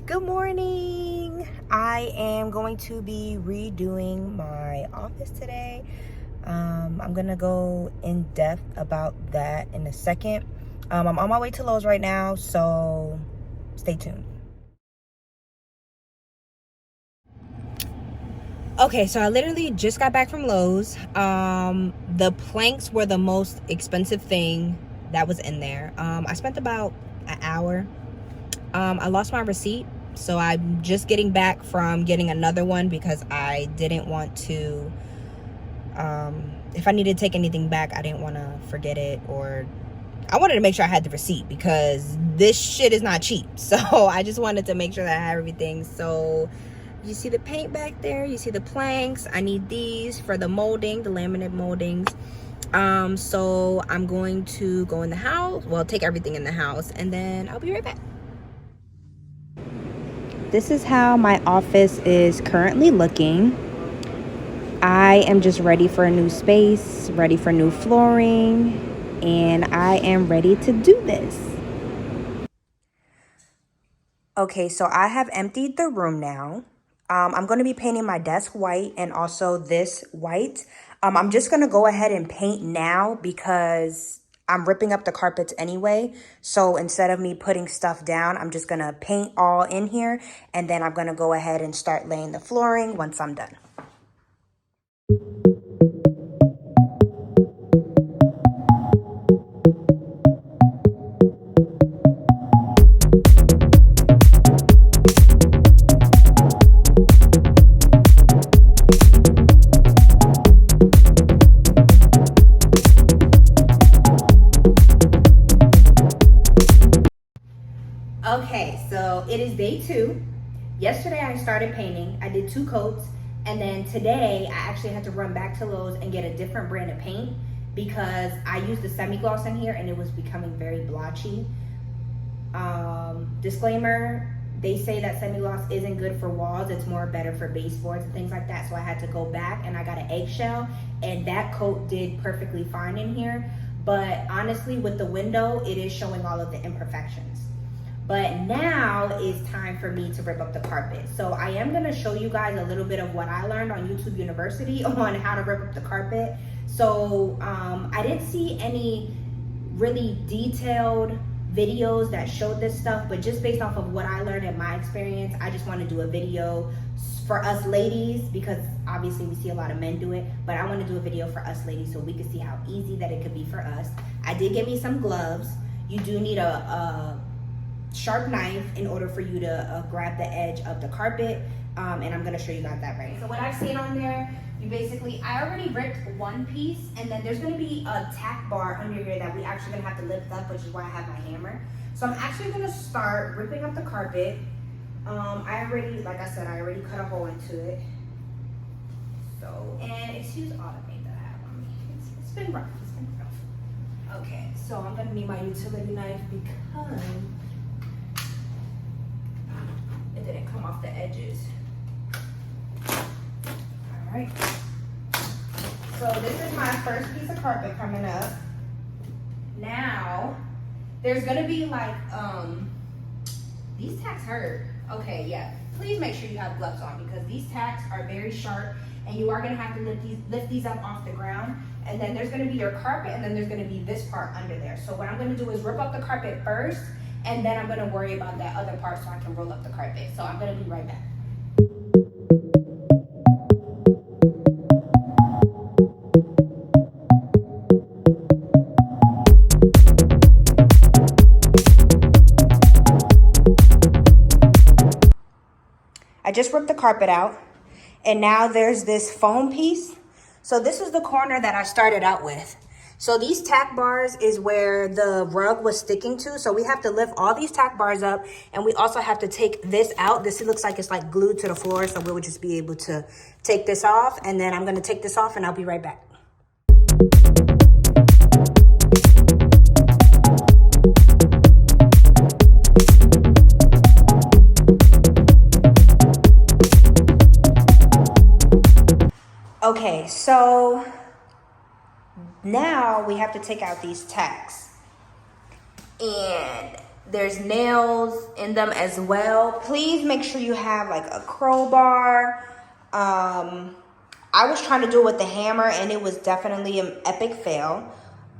Good morning. I am going to be redoing my office today. I'm gonna go in depth about that in a second. I'm on my way to Lowe's right now, so stay tuned. Okay, so I literally just got back from Lowe's. The planks were the most expensive thing that was in there. I spent about an hour. I lost my receipt, so I'm just getting back from getting another one because I didn't want to, if I needed to take anything back, I didn't want to forget it, or I wanted to make sure I had the receipt because this shit is not cheap. So I just wanted to make sure that I have everything. So you see the paint back there, you see the planks. I need these for the molding, the laminate moldings. So I'm going to go in the house, well, take everything in the house, and then I'll be right back. This is how my office is currently looking. I am just ready for a new space, ready for new flooring, and I am ready to do this. Okay, so I have emptied the room now. I'm going to be painting my desk white and also this white. I'm just going to go ahead and paint now because I'm ripping up the carpets anyway. So instead of me putting stuff down, I'm just going to paint all in here. And then I'm going to go ahead and start laying the flooring once I'm done. Okay, so it is day 2. Yesterday I started painting. I did 2 coats, and then today I actually had to run back to Lowe's and get a different brand of paint because I used the semi-gloss in here and it was becoming very blotchy. Disclaimer, they say that semi-gloss isn't good for walls, it's more better for baseboards and things like that. So I had to go back and I got an eggshell, and that coat did perfectly fine in here. But honestly, with the window, it is showing all of the imperfections. But now is time for me to rip up the carpet. So I am gonna show you guys a little bit of what I learned on YouTube University on how to rip up the carpet. So I didn't see any really detailed videos that showed this stuff, but just based off of what I learned in my experience, I just want to do a video for us ladies because obviously we see a lot of men do it, but I want to do a video for us ladies so we can see how easy that it could be for us. I did get me some gloves. You do need a sharp knife in order for you to grab the edge of the carpet, and I'm going to show you guys that right now. So what I've seen on there, you basically, I already ripped one piece, and then there's going to be a tack bar under here that we actually going to have to lift up, which is why I have my hammer. So I'm actually going to start ripping up the carpet. I already, like I said, I already cut a hole into it. So, and excuse all the paint that I have on me. It's been rough. It's been rough. Okay, so I'm going to need my utility knife because it didn't come off the edges. All right. So this is my first piece of carpet coming up. Now, there's gonna be like, these tacks hurt. Okay, yeah. Please make sure you have gloves on because these tacks are very sharp and you are gonna have to lift these up off the ground. And then there's gonna be your carpet and then there's gonna be this part under there. So what I'm gonna do is rip up the carpet first, and then I'm gonna worry about that other part so I can roll up the carpet. So I'm gonna be right back. I just ripped the carpet out, and now there's this foam piece. So this is the corner that I started out with. So these tack bars is where the rug was sticking to. So we have to lift all these tack bars up, and we also have to take this out. This looks like it's like glued to the floor, so we would just be able to take this off, and then I'm gonna take this off and I'll be right back. Okay, so now we have to take out these tacks. And There's nails in them as well. Please make sure you have like a crowbar. I was trying to do it with the hammer and it was definitely an epic fail.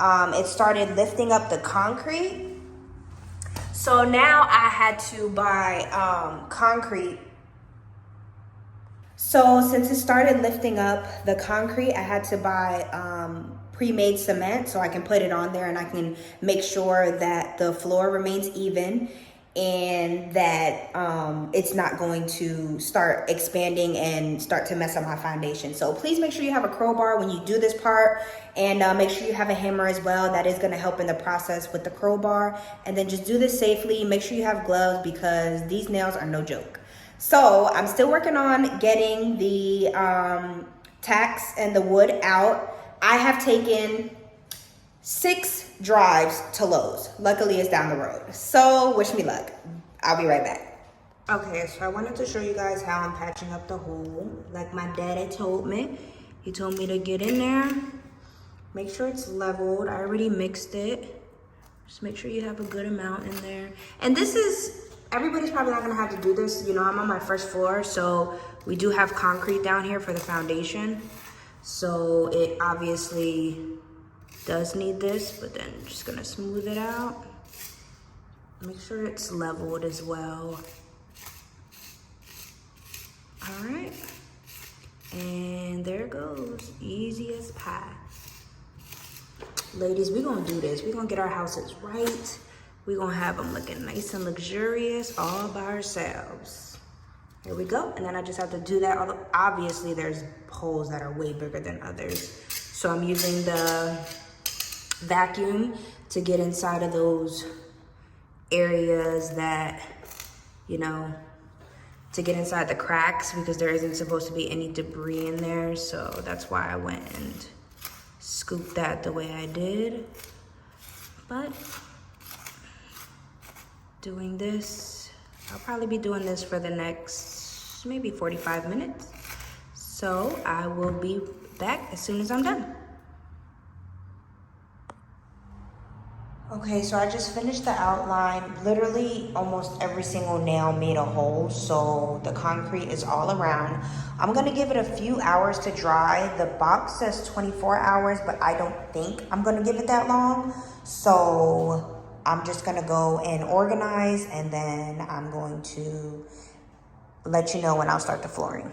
It started lifting up the concrete. So now I had to buy concrete. So since it started lifting up the concrete, I had to buy pre-made cement so I can put it on there and I can make sure that the floor remains even and that it's not going to start expanding and start to mess up my foundation. So please make sure you have a crowbar when you do this part, and make sure you have a hammer as well. That is going to help in the process with the crowbar. And then just do this safely. Make sure you have gloves because these nails are no joke. So I'm still working on getting the tacks and the wood out. I have taken 6 drives to Lowe's. Luckily, it's down the road. So wish me luck. I'll be right back. Okay, so I wanted to show you guys how I'm patching up the hole. Like my daddy told me. He told me to get in there. Make sure it's leveled. I already mixed it. Just make sure you have a good amount in there. And this is, everybody's probably not gonna have to do this. You know, I'm on my first floor, so we do have concrete down here for the foundation. So it obviously does need this, but then I'm just gonna smooth it out. Make sure it's leveled as well. All right, and there it goes, easy as pie. Ladies, we're gonna do this. We're gonna get our houses right. We're gonna have them looking nice and luxurious all by ourselves. Here we go, and then I just have to do that. Although obviously there's holes that are way bigger than others. So I'm using the vacuum to get inside of those areas that, you know, to get inside the cracks because there isn't supposed to be any debris in there. So that's why I went and scooped that the way I did. But doing this, I'll probably be doing this for the next maybe 45 minutes. So I will be back as soon as I'm done. Okay, so I just finished the outline. Literally almost every single nail made a hole, so the concrete is all around. I'm gonna give it a few hours to dry. The box says 24 hours, but I don't think I'm gonna give it that long. So I'm just gonna go and organize, and then I'm going to let you know when I'll start the flooring.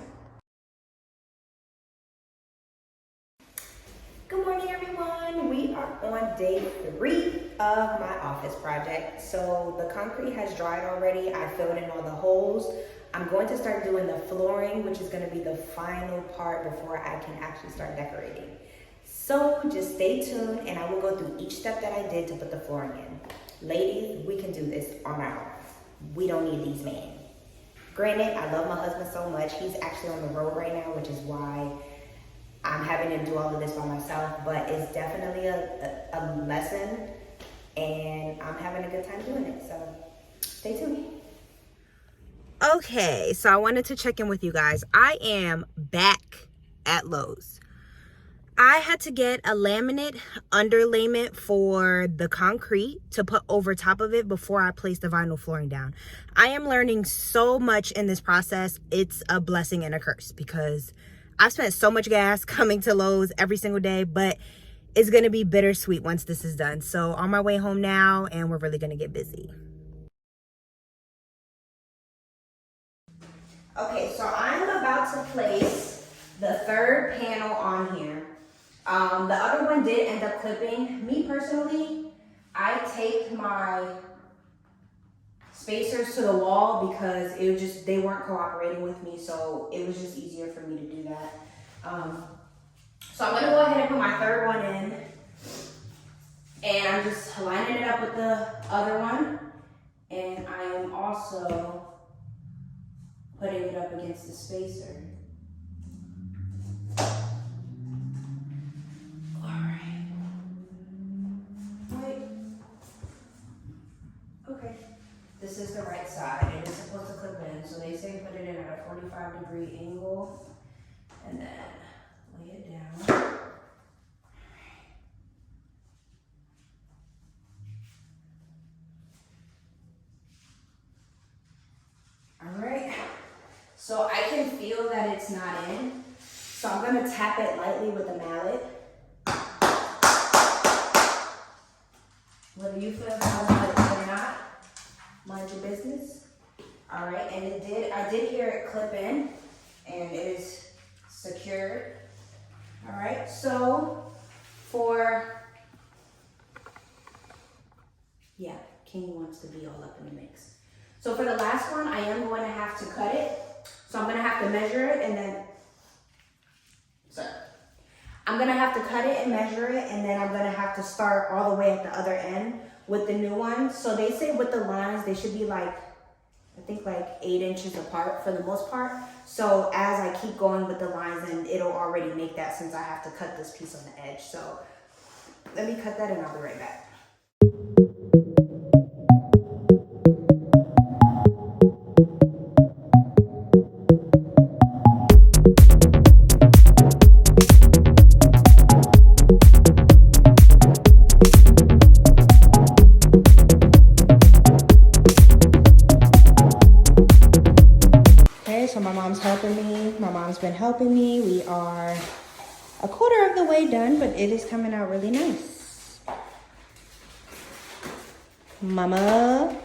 Good morning, everyone. We are on day 3 of my office project. So the concrete has dried already. I filled in all the holes. I'm going to start doing the flooring, which is going to be the final part before I can actually start decorating. So just stay tuned and I will go through each step that I did to put the flooring in. Ladies, we can do this on our own. We don't need these men. Granted, I love my husband so much. He's actually on the road right now, which is why I'm having to do all of this by myself, but it's definitely a lesson, and I'm having a good time doing it, so stay tuned. Okay, so I wanted to check in with you guys. I am back at Lowe's. I had to get a laminate underlayment for the concrete to put over top of it before I place the vinyl flooring down. I am learning so much in this process. It's a blessing and a curse because I've spent so much gas coming to Lowe's every single day, but it's gonna be bittersweet once this is done. So on my way home now, and we're really gonna get busy. Okay, so I'm about to place the third panel on here. The other one did end up clipping. Me personally, I take my spacers to the wall because it was just, they weren't cooperating with me, so it was just easier for me to do that. So I'm gonna go ahead and put my third one in, and I'm just lining it up with the other one, and I am also putting it up against the spacer. Alright. Wait. Okay. This is the right side, and it's supposed to clip in, so they say put it in at a 45-degree angle, and then lay it down. So I can feel that it's not in. So I'm gonna tap it lightly with a mallet. Whether you feel valid or not, mind your business. All right, and I did hear it clip in, and it is secured. All right, so King wants to be all up in the mix. So for the last one, I am going to have to cut it. So I'm gonna have to measure it and then, I'm gonna have to cut it and measure it, and then I'm gonna have to start all the way at the other end with the new one. So they say with the lines, they should be like, I think like 8 inches apart for the most part. So as I keep going with the lines, then it'll already make that since I have to cut this piece on the edge. So let me cut that and I'll be right back. So my mom's helping me. My mom's been helping me. We are a quarter of the way done, but it is coming out really nice. Mama.